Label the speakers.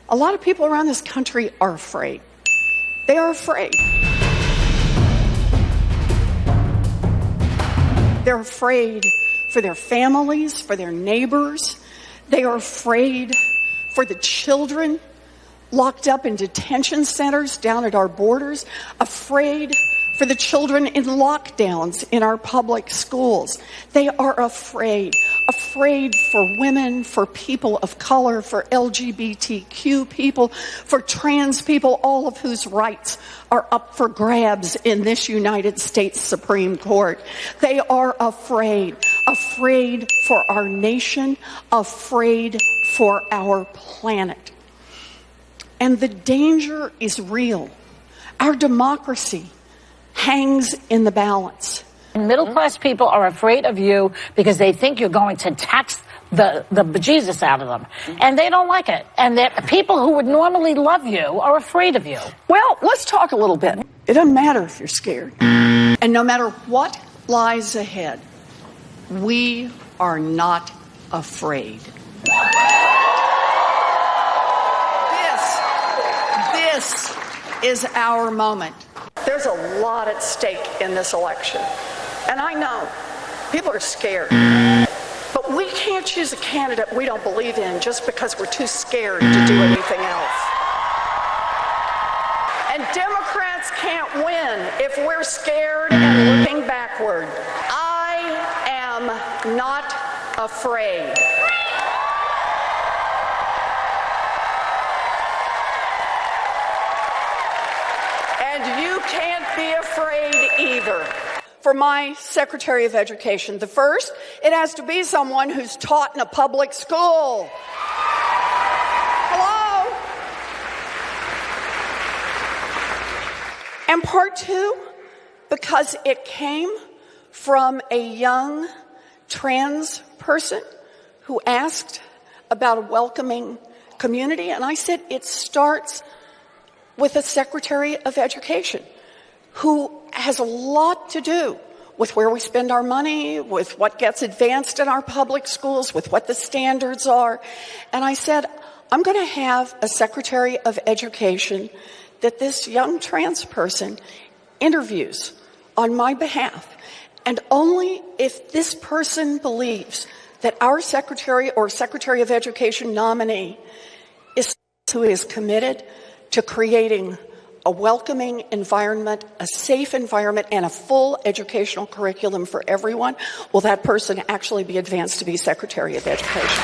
Speaker 1: A lot of people around this country are afraid. They are afraid. They're afraid for their families, for their neighbors. They are afraid for the children locked up in detention centers down at our borders, afraid for the children in lockdowns in our public schools. They are afraid for women, for people of color, for LGBTQ people, for trans people, all of whose rights are up for grabs in this United States Supreme Court. They are afraid for our nation, afraid for our planet. And the danger is real. Our democracy hangs in the balance.
Speaker 2: Middle-class people are afraid of you because they think you're going to tax the bejesus out of them. And they don't like it. And the people who would normally love you are afraid of you.
Speaker 1: Well, let's talk a little bit. It doesn't matter if you're scared. And no matter what lies ahead, we are not afraid. This is our moment. There's a lot at stake in this election. And I know people are scared. But we can't choose a candidate we don't believe in just because we're too scared to do anything else. And Democrats can't win if we're scared and looking backward. I am not afraid. And you can't be afraid either. For my Secretary of Education, the first, it has to be someone who's taught in a public school. Hello? And part two, because it came from a young trans person who asked about a welcoming community, and I said it starts with a Secretary of Education who has a lot to do with where we spend our money, with what gets advanced in our public schools, with what the standards are. And I said, I'm going to have a Secretary of Education that this young trans person interviews on my behalf. And only if this person believes that our Secretary or Secretary of Education nominee is who is committed to creating a welcoming environment, a safe environment, and a full educational curriculum for everyone, will that person actually be advanced to be Secretary of Education?